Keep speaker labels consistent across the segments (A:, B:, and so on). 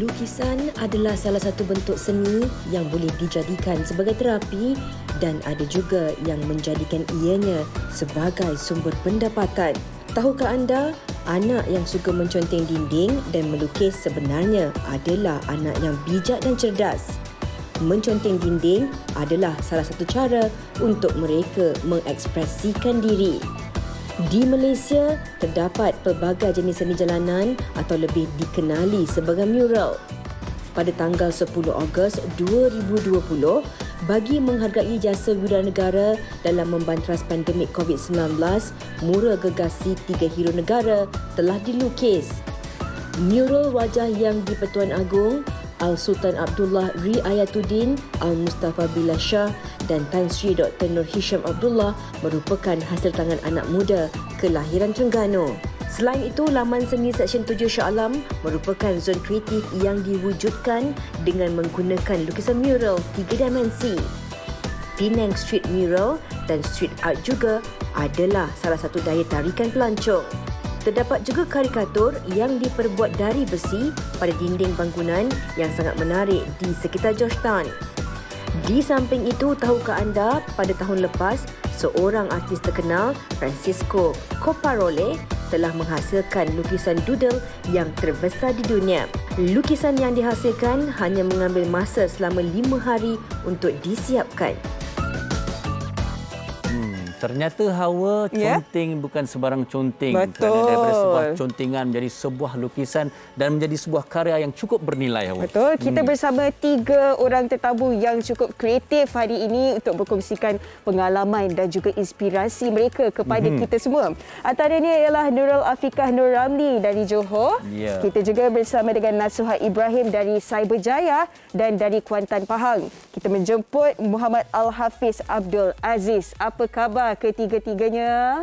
A: Lukisan adalah salah satu bentuk seni yang boleh dijadikan sebagai terapi dan ada juga yang menjadikan ianya sebagai sumber pendapatan. Tahukah anda, anak yang suka menconteng dinding dan melukis sebenarnya adalah anak yang bijak dan cerdas. Menconteng dinding adalah salah satu cara untuk mereka mengekspresikan diri. Di Malaysia, terdapat pelbagai jenis seni jalanan atau lebih dikenali sebagai mural. Pada tanggal 10 Ogos 2020, bagi menghargai jasa Wiranegara dalam membantras pandemik COVID-19, mural gergasi 3 hero negara telah dilukis. Mural wajah Yang di-Pertuan Agong, Al-Sultan Abdullah Riayatuddin, Al-Mustafa Billah Shah dan Tan Sri Dr. Nur Hisham Abdullah merupakan hasil tangan anak muda kelahiran Terengganu. Selain itu, laman seni Seksyen 7 Shah Alam merupakan zon kreatif yang diwujudkan dengan menggunakan lukisan mural 3 dimensi. Penang Street Mural dan Street Art juga adalah salah satu daya tarikan pelancong. Terdapat juga karikatur yang diperbuat dari besi pada dinding bangunan yang sangat menarik di sekitar Georgetown. Di samping itu, tahukah anda pada tahun lepas, seorang artis terkenal, Francisco Copparole, telah menghasilkan lukisan doodle yang terbesar di dunia. Lukisan yang dihasilkan hanya mengambil masa selama 5 hari untuk disiapkan.
B: Ternyata Hawa, conteng bukan sebarang conteng.
C: Betul.
B: Kerana daripada sebuah contengan menjadi sebuah lukisan dan menjadi sebuah karya yang cukup bernilai, Hawa.
C: Betul. Kita bersama 3 orang tetamu yang cukup kreatif hari ini untuk berkongsikan pengalaman dan juga inspirasi mereka kepada kita semua. Antaranya ialah Nurul Afiqah Nur Ramli dari Johor.
B: Ya.
C: Kita juga bersama dengan Nasuha Ibrahim dari Cyberjaya dan dari Kuantan Pahang. Kita menjemput Muhammad Al-Hafiz Abdul Aziz. Apa khabar ketiga-tiganya?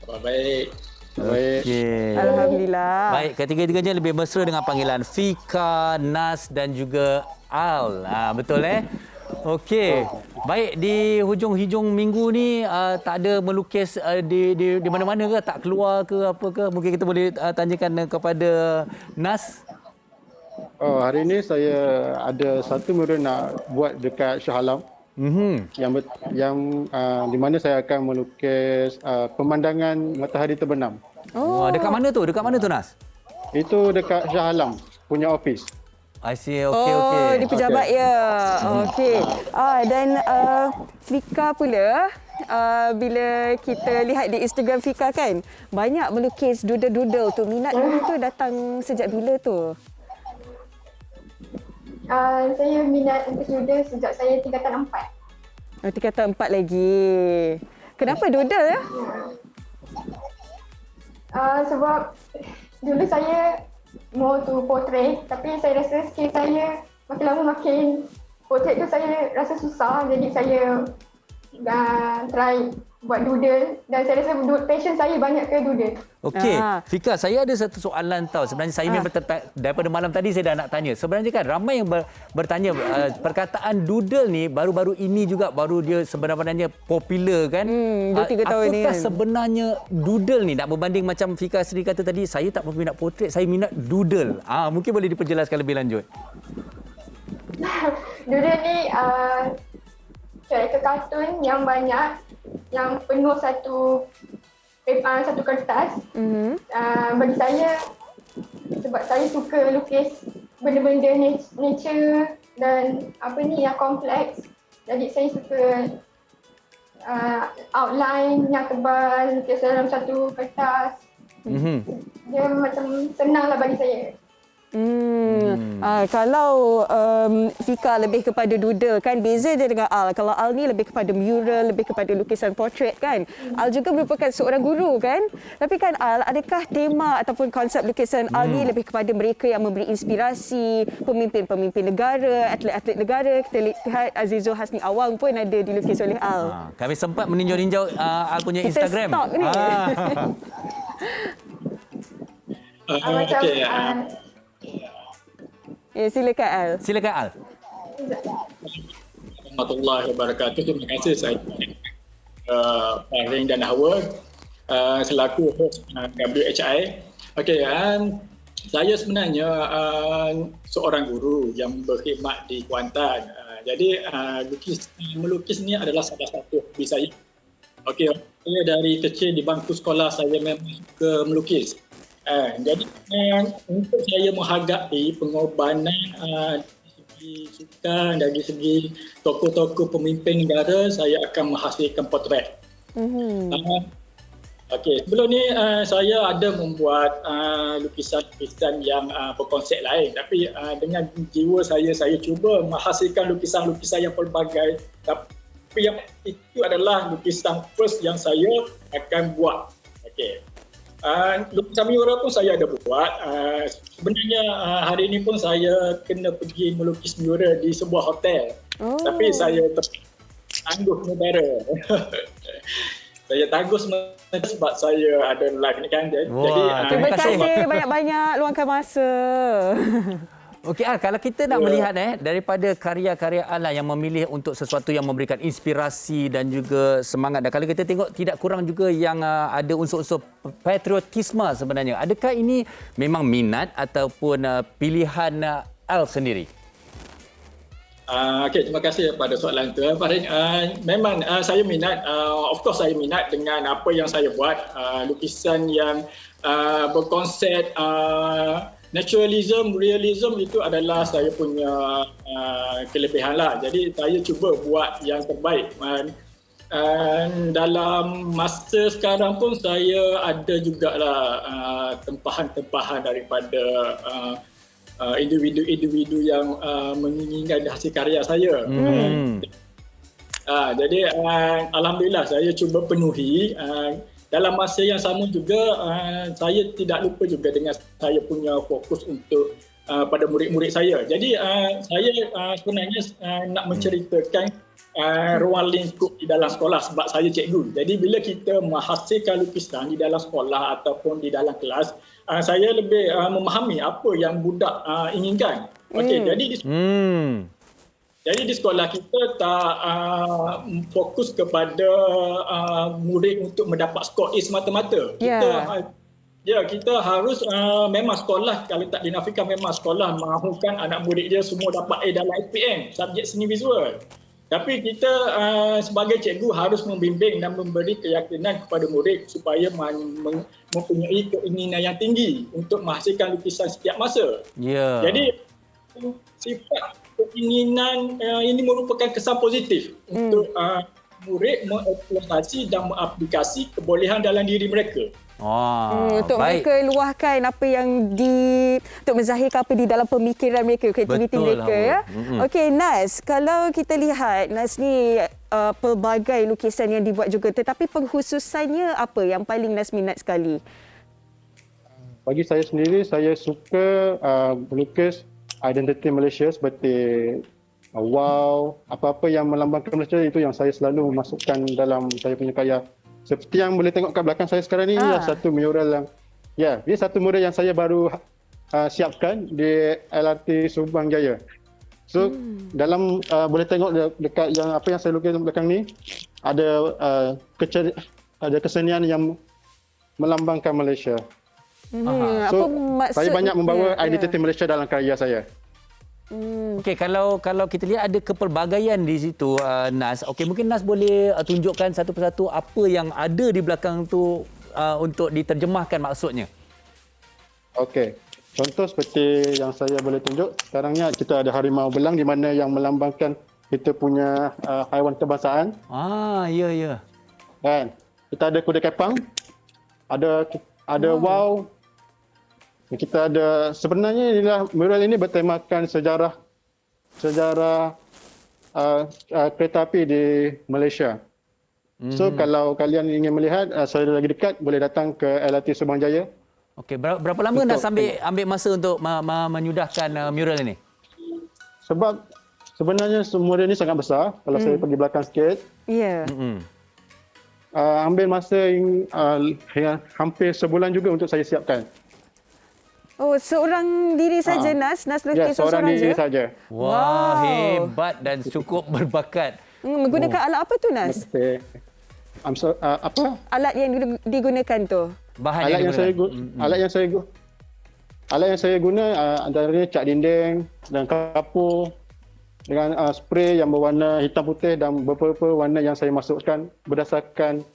D: Baik.
B: Okey.
C: Alhamdulillah.
B: Baik, ketiga-tiganya lebih mesra dengan panggilan Fika, Nas dan juga Al. Betul Okey. Baik, di hujung-hujung minggu ni tak ada melukis di mana-mana ke? Tak keluar ke apa ke? Mungkin kita boleh tanyakan kepada Nas.
D: Oh, hari ini saya ada satu mural nak buat dekat Shah Alam. Yang di mana saya akan melukis pemandangan matahari terbenam.
B: Oh, dekat mana tu? Dekat mana tu, Nas?
D: Itu dekat Shah Alam punya office.
B: I see. Okey.
C: Di pejabat ya. Okey. Dan Fika pula, bila kita lihat di Instagram Fika kan, banyak melukis doodle-doodle tu. Minat dulu tu datang sejak bila tu?
E: Saya minat untuk doodle sejak saya tingkatan 4.
C: Tingkatan 4 lagi. Kenapa doodle ya?
E: Sebab dulu saya mau tu portrait, tapi saya rasa skill saya makin lama makin portrait tu saya rasa susah, jadi saya try buat doodle dan saya rasa passion saya banyak ke doodle.
B: Okey, Fika, saya ada satu soalan tahu. Sebenarnya saya memang daripada malam tadi saya dah nak tanya. Sebenarnya kan ramai yang bertanya perkataan doodle ni baru-baru ini juga baru dia sebenarnya popular kan.
C: 2-3 tahun ni
B: apakah
C: kan.
B: sebenarnya doodle ni nak berbanding macam Fika sendiri kata tadi, saya tak berminat portrait, saya minat doodle. Mungkin boleh diperjelaskan lebih lanjut.
E: Doodle ni karakter kartun yang banyak, yang penuh satu kertas. Bagi saya, sebab saya suka lukis benda-benda nature dan yang kompleks, jadi saya suka outline yang tebal, lukis dalam satu kertas. Dia macam senang lah bagi saya.
C: Kalau Fika lebih kepada doodle kan, beza dia dengan Al. Kalau Al ni lebih kepada mural, lebih kepada lukisan portrait kan. Al juga merupakan seorang guru kan. Tapi kan Al, adakah tema ataupun konsep lukisan Al ni lebih kepada mereka yang memberi inspirasi, pemimpin-pemimpin negara, atlet-atlet negara? Kita lihat Azizul Hasni Awang pun ada dilukis oleh Al.
B: Kami sempat meninjau-ninjau Al punya
C: Kita
B: Instagram.
C: stalk ni. Ya, silakan Al.
B: Silakan Al.
D: Warahmatullahi wabarakatuh. Terima kasih saya Faring dan Hawa selaku host WHI. Okey,
F: Saya sebenarnya seorang guru yang berkhidmat di Kuantan. Jadi melukis ni adalah salah satu hobi saya. Okey, saya dari kecil di bangku sekolah saya memang suka melukis. Jadi untuk saya menghargai pengorbanan dari segi sukan, dari segi tokoh-tokoh pemimpin negara, saya akan menghasilkan potret. Okey, sebelum ni saya ada membuat lukisan-lukisan yang berkonsep lain, tapi dengan jiwa saya cuba menghasilkan lukisan-lukisan yang pelbagai, tapi yang itu adalah lukisan first yang saya akan buat. Okey. Lukisan mural pun saya ada buat. Sebenarnya hari ini pun saya kena pergi melukis mural di sebuah hotel. Tapi saya tangguh negara. Saya tangguh sebab saya ada live ni kan. Jadi
C: terima kasih banyak-banyak luangkan masa.
B: Okey Al, kalau kita nak melihat daripada karya-karya Al yang memilih untuk sesuatu yang memberikan inspirasi dan juga semangat, dan kalau kita tengok tidak kurang juga yang ada unsur-unsur patriotisme sebenarnya. Adakah ini memang minat ataupun pilihan Al sendiri?
F: Okey, terima kasih pada soalan itu. Farid, memang saya minat, of course saya minat dengan apa yang saya buat, lukisan yang berkonsep naturalism, realism itu adalah saya punya kelebihan lah. Jadi saya cuba buat yang terbaik. Dalam masa sekarang pun saya ada jugalah tempahan-tempahan daripada individu-individu yang menginginkan hasil karya saya. Jadi alhamdulillah saya cuba penuhi. Dalam masa yang sama juga saya tidak lupa juga dengan saya punya fokus untuk pada murid-murid saya. Jadi saya sebenarnya nak menceritakan ruang lingkup di dalam sekolah sebab saya cikgu. Jadi bila kita menghasilkan lukisan di dalam sekolah ataupun di dalam kelas, saya lebih memahami apa yang budak inginkan. Okey, jadi di sekolah kita tak fokus kepada murid untuk mendapat skor A semata-mata. Kita harus memang sekolah, kalau tak dinafikan memang sekolah mahukan anak murid dia semua dapat A dalam SPM, subjek seni visual. Tapi kita sebagai cikgu harus membimbing dan memberi keyakinan kepada murid supaya mempunyai keinginan yang tinggi untuk menghasilkan lukisan setiap masa. Jadi sifat keinginan ini merupakan kesan positif untuk murid mengeksploitasi dan mengaplikasi kebolehan dalam diri mereka.
C: Untuk mereka luahkan apa yang untuk menzahirkan apa di dalam pemikiran mereka, kreativiti mereka ya. Okey Nas, kalau kita lihat Nas ni pelbagai lukisan yang dibuat juga, tetapi pengkhususannya apa yang paling Nas minat sekali?
D: Bagi saya sendiri, saya suka melukis identiti Malaysia seperti wow, apa-apa yang melambangkan Malaysia itu yang saya selalu masukkan dalam saya punya karya. Seperti yang boleh tengok kat belakang saya sekarang ni, satu mural yang dia satu mural yang saya baru siapkan di LRT Subang Jaya. So dalam boleh tengok dekat yang apa yang saya lukis di belakang ni ada kesenian yang melambangkan Malaysia. So saya banyak membawa identiti Malaysia dalam karya saya.
B: Okey, kalau kita lihat ada kepelbagaian di situ, Nas. Okey, mungkin Nas boleh tunjukkan satu persatu apa yang ada di belakang tu untuk diterjemahkan maksudnya. Okey.
D: Contoh seperti yang saya boleh tunjuk, sekarangnya kita ada harimau belang di mana yang melambangkan kita punya haiwan kebangsaan.
B: Ya.
D: Kan? Kita ada kuda kepang, ada wow. Kita ada, sebenarnya inilah mural ini bertemakan sejarah kereta api di Malaysia. So kalau kalian ingin melihat, saya lagi dekat, boleh datang ke LRT Subang Jaya.
B: Okey, berapa lama Nas ambil masa untuk menyudahkan mural ini?
D: Sebab sebenarnya mural ini sangat besar. Kalau saya pergi belakang sikit. Ambil masa hampir sebulan juga untuk saya siapkan.
C: Seorang diri saja Nas? Nas lukis
D: seorang diri saja.
B: Wah, hebat dan cukup berbakat.
C: Menggunakan alat apa tu Nas?
D: Apa?
C: Alat yang digunakan tu?
B: Bahan
D: alat yang saya Alat yang saya guna antaranya cat dinding dan kapur dengan spray yang berwarna hitam putih dan beberapa warna yang saya masukkan berdasarkan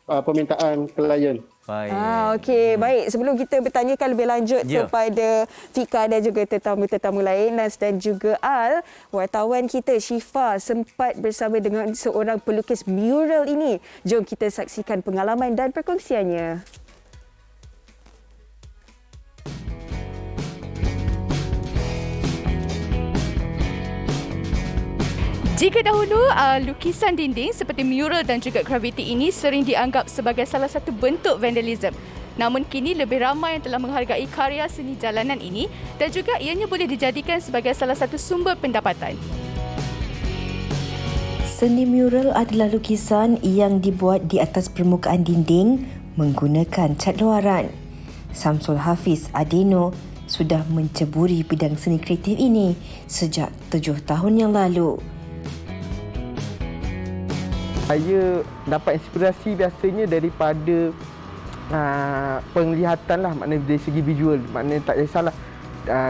D: permintaan klien.
B: Baik.
C: Okey, baik. Sebelum kita bertanyakan lebih lanjut kepada Fika dan juga tetamu-tetamu lain, Nas dan juga Al, wartawan kita Syifa sempat bersama dengan seorang pelukis mural ini. Jom kita saksikan pengalaman dan perkongsiannya.
G: Jika dahulu lukisan dinding seperti mural dan juga graffiti ini sering dianggap sebagai salah satu bentuk vandalism. Namun kini lebih ramai yang telah menghargai karya seni jalanan ini dan juga ianya boleh dijadikan sebagai salah satu sumber pendapatan.
A: Seni mural adalah lukisan yang dibuat di atas permukaan dinding menggunakan cat luaran. Samsul Hafiz Adeno sudah menceburi bidang seni kreatif ini sejak 7 tahun yang lalu.
H: Saya dapat inspirasi biasanya daripada penglihatan lah, maknanya dari segi visual, maknanya tak kisahlah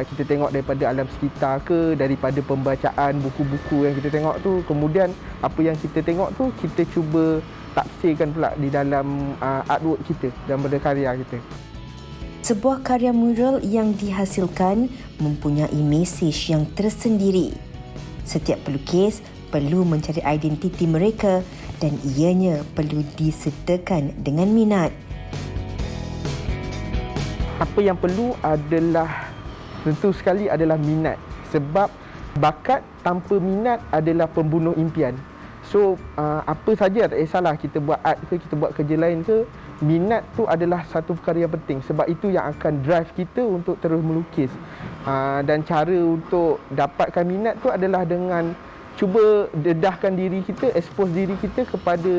H: kita tengok daripada alam sekitar ke, daripada pembacaan buku-buku yang kita tengok tu, kemudian apa yang kita tengok tu kita cuba tafsirkan pula di dalam artwork kita dan berkarya kita.
A: Sebuah karya mural yang dihasilkan mempunyai mesej yang tersendiri. Setiap pelukis perlu mencari identiti mereka dan ianya perlu disertakan dengan minat.
H: Apa yang perlu adalah tentu sekali adalah minat, sebab bakat tanpa minat adalah pembunuh impian. So apa saja, tak kisahlah kita buat art ke, kita buat kerja lain ke, minat tu adalah satu perkara yang penting, sebab itu yang akan drive kita untuk terus melukis. Dan cara untuk dapatkan minat tu adalah dengan cuba dedahkan diri kita, expose diri kita kepada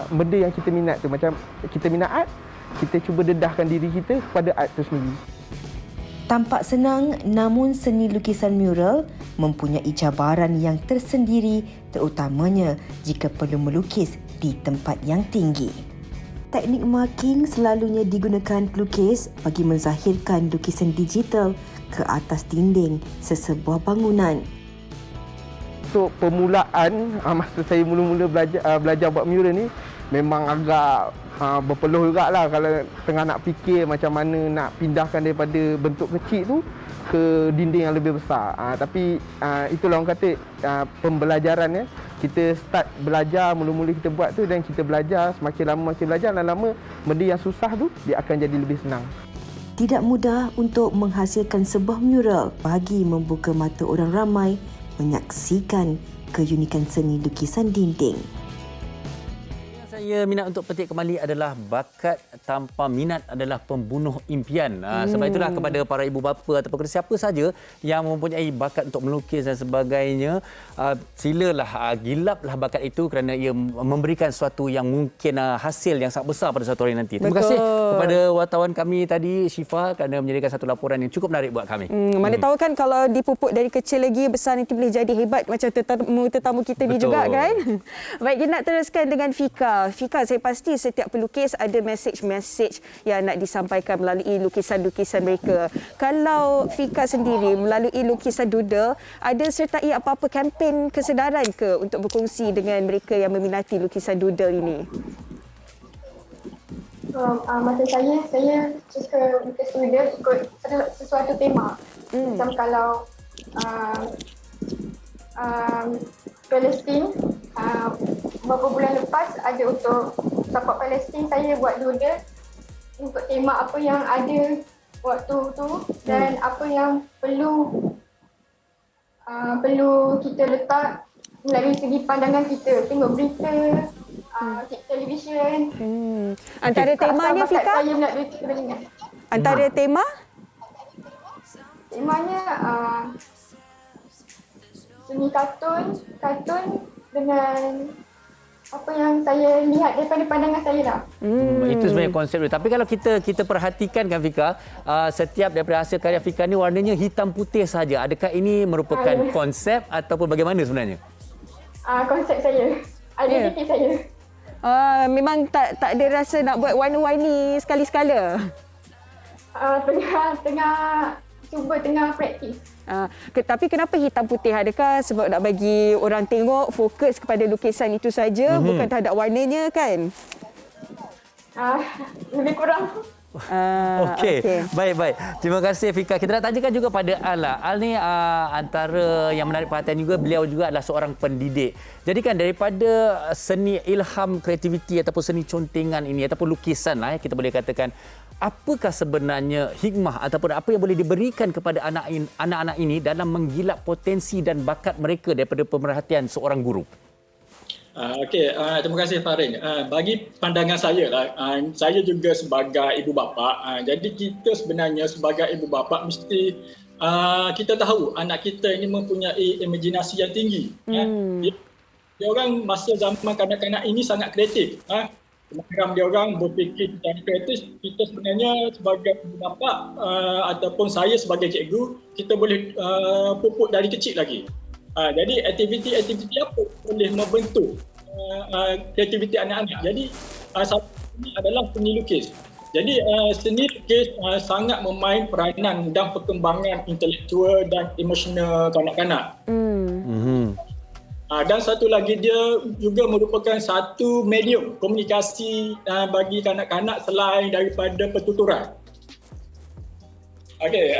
H: benda yang kita minat tu. Macam kita minat art, kita cuba dedahkan diri kita kepada art tu sendiri.
A: Tampak senang, namun seni lukisan mural mempunyai cabaran yang tersendiri, terutamanya jika perlu melukis di tempat yang tinggi. Teknik marking selalunya digunakan pelukis bagi menzahirkan lukisan digital ke atas dinding sesebuah bangunan.
H: Untuk permulaan, masa saya mula-mula belajar buat mural ni, memang agak berpeluh jugalah kalau tengah nak fikir macam mana nak pindahkan daripada bentuk kecil tu ke dinding yang lebih besar. Tapi itulah orang kata pembelajaran ya. Kita start belajar, mula-mula kita buat tu dan kita belajar, semakin lama makin belajar, dan lama benda yang susah tu dia akan jadi lebih senang.
A: Tidak mudah untuk menghasilkan sebuah mural bagi membuka mata orang ramai menyaksikan keunikan seni lukisan dinding.
B: Saya minat untuk petik kembali adalah bakat tanpa minat adalah pembunuh impian. Sebab itulah kepada para ibu bapa ataupun kepada siapa saja yang mempunyai bakat untuk melukis dan sebagainya, silalah gilaplah bakat itu kerana ia memberikan sesuatu yang mungkin hasil yang sangat besar pada suatu hari nanti. Terima kasih kepada wartawan kami tadi Syifa kerana menyediakan satu laporan yang cukup menarik buat kami.
C: Mana tahu kan kalau dipupuk dari kecil lagi, besar nanti boleh jadi hebat macam tetamu kita ni juga kan. Baik, kita nak teruskan dengan Fika. Fika, saya pasti setiap pelukis ada mesej-mesej yang nak disampaikan melalui lukisan-lukisan mereka. Kalau Fika sendiri melalui lukisan doodle, ada sertai apa-apa kempen kesedaran ke untuk berkongsi dengan mereka yang meminati lukisan doodle ini?
E: Masa saya suka lukis doodle ikut sesuatu tema. Macam kalau Palestin, beberapa bulan lepas ada untuk support Palestin, saya buat doodle untuk tema apa yang ada waktu tu dan apa yang perlu kita letak melalui segi pandangan kita, tengok berita, televisyen.
C: Antara temanya Fika?
E: Saya nak doodle.
C: Antara tema?
E: Temanya seni kartun dengan apa yang saya lihat daripada pandangan saya lah.
B: Itu sebenarnya konsep dia. Tapi kalau kita perhatikan kan Fika, setiap daripada hasil karya Fika ni warnanya hitam putih saja. Adakah ini merupakan konsep ataupun bagaimana sebenarnya?
E: Konsep saya, identiti saya.
C: Memang tak ada rasa nak buat warna-warni sekali-sekala.
E: tengah praktis.
C: Tapi kenapa hitam putih? Adakah sebab nak bagi orang tengok fokus kepada lukisan itu saja, bukan terhadap warnanya kan?
E: Lebih kurang.
B: Okey. Baik. Terima kasih Fika. Kita nak tanyakan juga pada Al lah. Al ni antara yang menarik perhatian juga, beliau juga adalah seorang pendidik. Jadi kan daripada seni ilham kreativiti ataupun seni contengan ini ataupun lukisan lah kita boleh katakan, apakah sebenarnya hikmah ataupun apa yang boleh diberikan kepada anak-anak ini dalam menggilap potensi dan bakat mereka daripada pemerhatian seorang guru?
F: Terima kasih Farin. Bagi pandangan saya lah, saya juga sebagai ibu bapa. Jadi kita sebenarnya sebagai ibu bapa mesti kita tahu anak kita ini mempunyai imajinasi yang tinggi. Dia orang masa zaman kanak-kanak ini sangat kreatif. Dia orang berfikir secara kreatif. Kita sebenarnya sebagai ibu bapa ataupun saya sebagai cikgu, kita boleh pupuk dari kecil lagi. Jadi aktiviti-aktiviti apa boleh membentuk kreativiti anak-anak. Jadi satu ini adalah seni lukis. Jadi seni lukis sangat memain peranan dalam perkembangan intelektual dan emosional kanak-kanak. Dan satu lagi, dia juga merupakan satu medium komunikasi bagi kanak-kanak selain daripada pertuturan. Jadi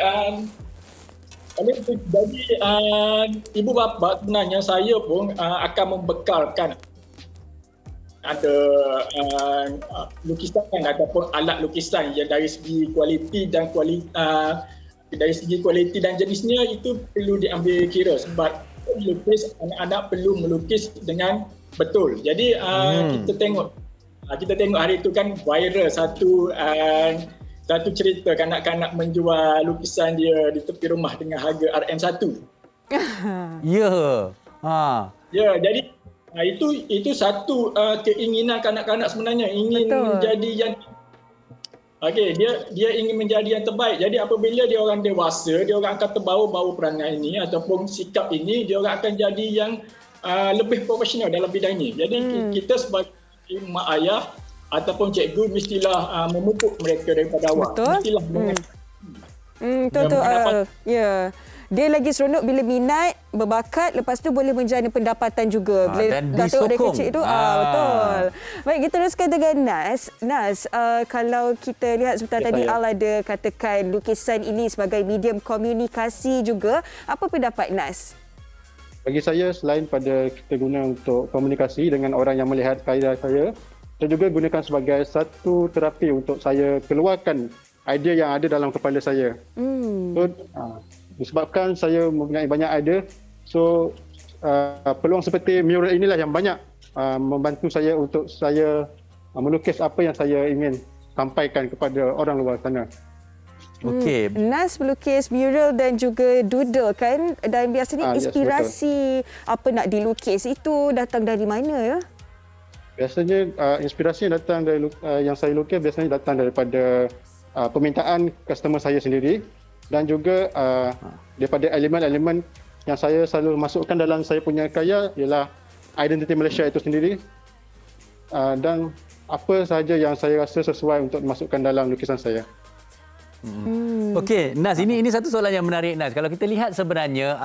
F: ibu bapa sebenarnya saya pun akan membekalkan ada lukisan ataupun alat lukisan yang dari segi kualiti dan jenisnya itu perlu diambil kira, sebab melukis anak-anak perlu melukis dengan betul. Jadi kita tengok hari itu kan viral satu cerita kanak-kanak menjual lukisan dia di tepi rumah dengan harga RM1. Ya, jadi itu satu keinginan kanak-kanak sebenarnya, ingin menjadi yang dia ingin menjadi yang terbaik. Jadi apabila dia orang dewasa, dia orang akan terbawa-bawa perangai ini ataupun sikap ini, dia orang akan jadi yang lebih profesional dalam bidang ini. Jadi kita sebagai mak ayah ataupun cikgu mestilah memupuk mereka daripada awal. Mestilah
C: Dia lagi seronok bila minat, berbakat, lepas tu boleh menjana pendapatan juga. Bila
B: dan
C: dah tengok dari
B: disokong.
C: kecil tu. Betul. Baik, kita teruskan dengan Nas. Nas, kalau kita lihat sebentar tadi Al ada katakan lukisan ini sebagai medium komunikasi juga. Apa pendapat Nas?
D: Bagi saya, selain pada kita guna untuk komunikasi dengan orang yang melihat karya saya juga gunakan sebagai satu terapi untuk saya keluarkan idea yang ada dalam kepala saya. So, disebabkan saya mempunyai banyak idea, so peluang seperti mural inilah yang banyak membantu saya untuk saya melukis apa yang saya ingin sampaikan kepada orang luar sana.
B: Okey.
C: Nas melukis mural dan juga doodle kan, dan biasanya inspirasi apa nak dilukis itu datang dari mana ya?
D: Biasanya inspirasi yang datang dari yang saya lukis biasanya datang daripada permintaan customer saya sendiri, dan juga daripada elemen-elemen yang saya selalu masukkan dalam saya punya karya ialah identiti Malaysia itu sendiri, dan apa sahaja yang saya rasa sesuai untuk dimasukkan dalam lukisan saya.
B: Okey, Nas, ini satu soalan yang menarik, Nas. Kalau kita lihat sebenarnya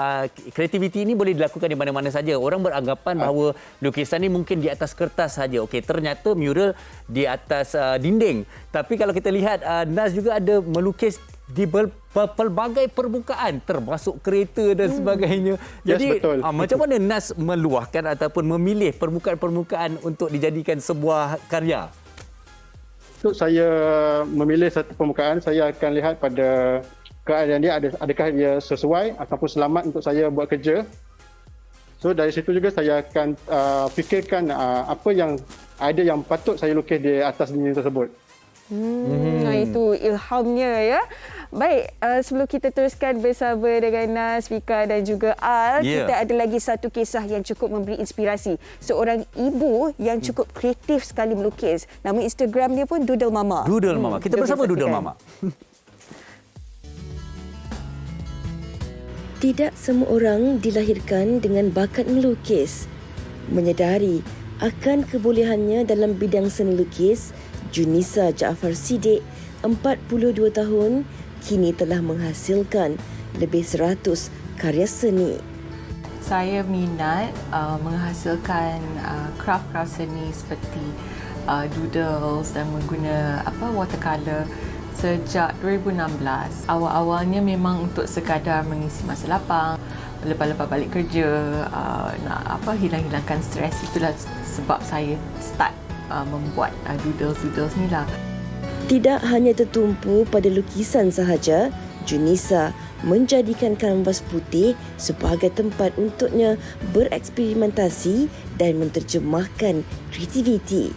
B: kreativiti ini boleh dilakukan di mana-mana saja. Orang beranggapan bahawa lukisan ini mungkin di atas kertas saja. Okey, ternyata mural di atas dinding. Tapi kalau kita lihat Nas juga ada melukis di pelbagai permukaan, termasuk kereta dan sebagainya. Jadi macam mana Nas meluahkan ataupun memilih permukaan-permukaan untuk dijadikan sebuah karya?
D: Untuk saya memilih satu permukaan, saya akan lihat pada keadaan dia, adakah dia sesuai ataupun selamat untuk saya buat kerja. So dari situ juga saya akan fikirkan apa yang ada yang patut saya lukis di atas dinding tersebut.
C: Itu ilhamnya ya. Baik, sebelum kita teruskan bersama dengan Nas, Fika dan juga Al, kita ada lagi satu kisah yang cukup memberi inspirasi. Seorang ibu yang cukup kreatif sekali melukis. Nama Instagram dia pun Doodle Mama.
B: Doodle Mama. Kita bersama Doodle Mama.
A: Tidak semua orang dilahirkan dengan bakat melukis. Menyedari akan kebolehannya dalam bidang seni lukis, Junisa Jaafar Siddiq 42 tahun, kini telah menghasilkan lebih 100 karya seni.
I: Saya minat menghasilkan craft-craft seni seperti doodles dan menggunakan watercolour sejak 2016. Awal-awalnya memang untuk sekadar mengisi masa lapang, lepas-lepas balik kerja, nak hilang-hilangkan stres. Itulah sebab saya start membuat doodles ni lah.
A: Tidak hanya tertumpu pada lukisan sahaja, Junisa menjadikan kanvas putih sebagai tempat untuknya bereksperimentasi dan menterjemahkan kreativiti.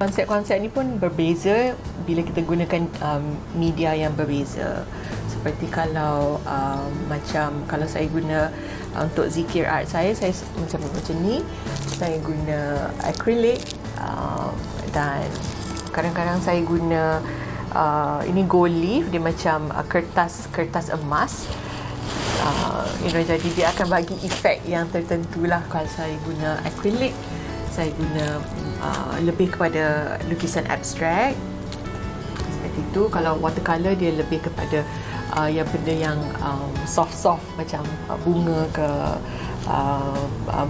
I: Konsep-konsep ni pun berbeza bila kita gunakan media yang berbeza. Seperti kalau kalau saya guna untuk zikir art saya macam ni, saya guna acrylic dan kadang-kadang saya guna ini gold leaf, dia macam kertas emas. Jadi dia akan bagi efek yang tertentu lah. Kalau saya guna acrylic, saya guna lebih kepada lukisan abstrak seperti itu. Kalau watercolour dia lebih kepada benda yang soft-soft macam bunga ke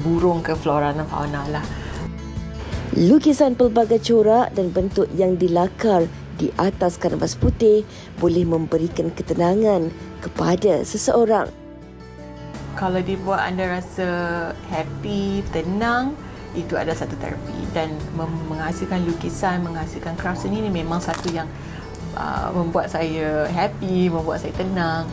I: burung ke flora dan fauna lah.
A: Lukisan pelbagai corak dan bentuk yang dilakar di atas kanvas putih boleh memberikan ketenangan kepada seseorang.
I: Kalau dibuat anda rasa happy, tenang, itu adalah satu terapi. Dan menghasilkan lukisan, menghasilkan craft seni ini memang satu yang membuat saya happy, membuat saya tenang.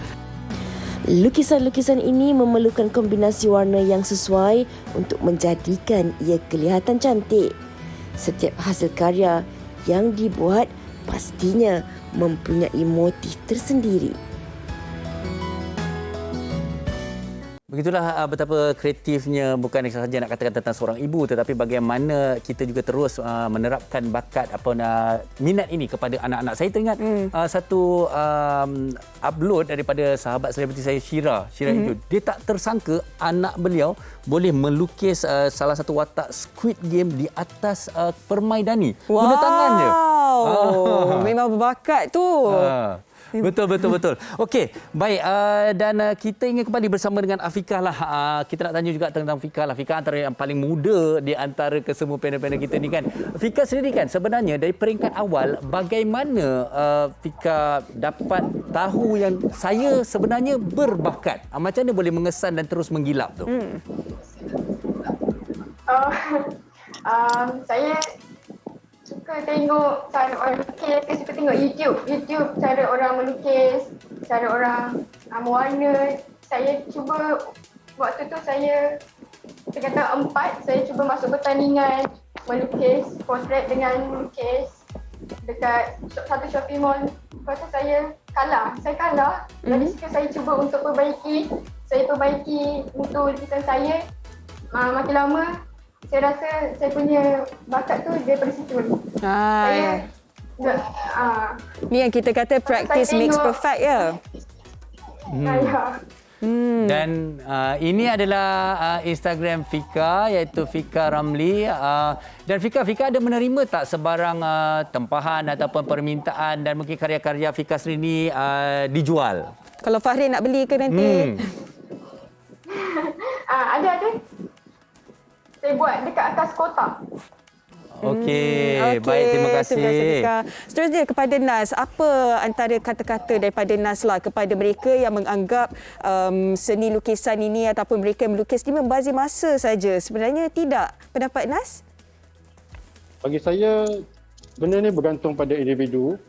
A: Lukisan-lukisan ini memerlukan kombinasi warna yang sesuai untuk menjadikan ia kelihatan cantik. Setiap hasil karya yang dibuat pastinya mempunyai motif tersendiri.
B: Begitulah betapa kreatifnya, bukan sahaja nak katakan tentang seorang ibu, tetapi bagaimana kita juga terus menerapkan bakat minat ini kepada anak-anak. Saya teringat satu upload daripada sahabat selebriti saya, Syira Hijau. Dia tak tersangka anak beliau boleh melukis salah satu watak Squid Game di atas permaidani. Guna tangan je.
C: Memang berbakat tu.
B: Betul. Okey, baik, dan kita ingin kembali bersama dengan Afiqah lah. Kita nak tanya juga tentang Afiqah lah. Afiqah antara yang paling muda di antara kesemua panel-panel kita ni kan. Afiqah sendiri kan sebenarnya dari peringkat awal, bagaimana Afiqah dapat tahu yang saya sebenarnya berbakat? Macam mana boleh mengesan dan terus menggilap tu?
E: Saya suka tengok cara orang lukis, saya suka tengok YouTube cara orang melukis, cara orang mewarna. Saya cuba waktu tu saya kata 4, saya cuba masuk pertandingan melukis portrait dengan melukis dekat satu shopping mall. Lepas tu saya kalah. Dari situ saya cuba untuk perbaiki untuk lukisan saya. Makin lama saya rasa saya punya bakat tu daripada situ.
C: Ni yang kita kata practice makes perfect ya.
B: Dan ini adalah Instagram Fika, iaitu Fika Ramli. Dan Fika ada menerima tak sebarang tempahan ataupun permintaan dan mungkin karya-karya Fika sendiri ni dijual?
C: Kalau Fahri nak beli ke nanti?
E: Ada. Saya buat dekat atas kotak.
B: Okey, baik, terima kasih.
C: Seterusnya kepada Nas, apa antara kata-kata daripada Nas lah kepada mereka yang menganggap seni lukisan ini ataupun mereka yang melukis ini membazir masa saja? Sebenarnya tidak. Pendapat Nas?
D: Bagi saya, benda ni bergantung pada individu.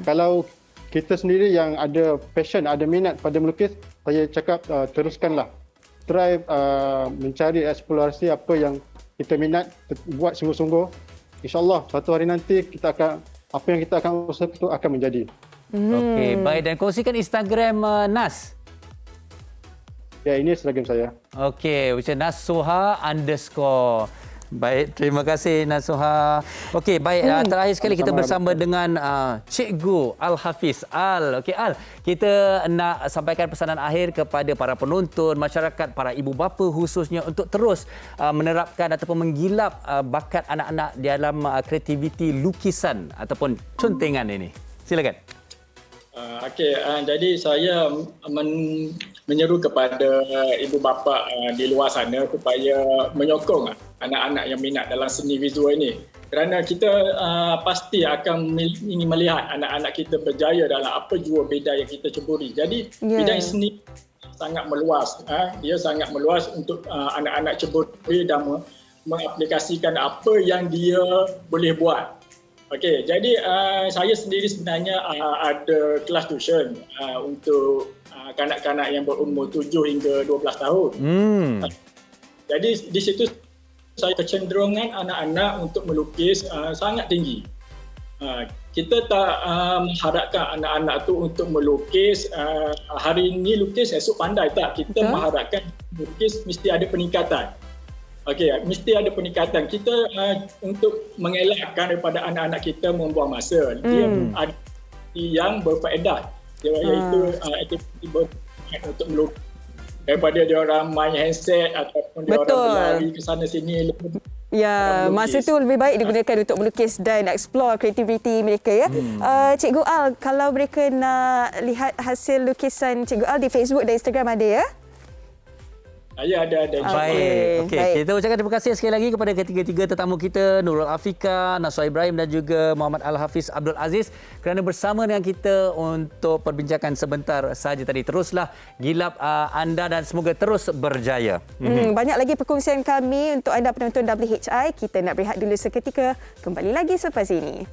D: Kalau kita sendiri yang ada passion, ada minat pada melukis, saya cakap teruskanlah. Try mencari eksplorasi apa yang kita minat, buat sungguh-sungguh. InsyaAllah satu hari nanti apa yang kita akan usaha itu akan menjadi.
B: Okey, baik, dan kongsikan Instagram Nas.
D: Ya, ini Instagram saya.
B: Okey, macam Nas Soha _ Baik, terima kasih Nasuha. Okey, baik, terakhir sekali kita bersama dengan Cikgu Al-Hafiz Al. Okey Al, kita nak sampaikan pesanan akhir kepada para penonton, masyarakat, para ibu bapa khususnya untuk terus menerapkan ataupun menggilap bakat anak-anak dalam kreativiti lukisan ataupun contengan ini. Silakan.
F: Jadi saya menyeru kepada ibu bapa di luar sana supaya menyokong anak-anak yang minat dalam seni visual ini. Kerana kita pasti akan ingin melihat anak-anak kita berjaya dalam apa jua bidang yang kita ceburi. Jadi bidang seni sangat meluas. Dia sangat meluas untuk anak-anak ceburi dan mengaplikasikan apa yang dia boleh buat. Okey, jadi saya sendiri sebenarnya ada kelas tuition untuk kanak-kanak yang berumur 7 hingga 12 tahun. Jadi di situ saya kecenderungan anak-anak untuk melukis sangat tinggi. Kita tak mengharapkan anak-anak tu untuk melukis hari ini lukis esok pandai, tak. Kita mengharapkan lukis mesti ada peningkatan. Okey, mesti ada peningkatan. Kita untuk mengelakkan daripada anak-anak kita membuang masa. Dia ada yang berfaedah. Iaitu aktiviti berfaedah untuk melukis. Daripada dia orang main handset ataupun dia orang berlari ke sana sini.
C: Ya, masa tu lebih baik digunakan untuk melukis dan explore kreativiti mereka ya. Cikgu Al, kalau mereka nak lihat hasil lukisan Cikgu Al di Facebook dan Instagram ada ya?
F: Ya, ada.
B: Baik. Okey, kita ucapkan terima kasih sekali lagi kepada ketiga-tiga tetamu kita, Nurul Afika, Nasuha Ibrahim dan juga Muhammad Al-Hafiz Abdul Aziz kerana bersama dengan kita untuk perbincangan sebentar saja tadi. Teruslah gilap anda dan semoga terus berjaya.
C: Banyak lagi perkongsian kami untuk anda penonton WHI. Kita nak berehat dulu seketika. Kembali lagi selepas ini.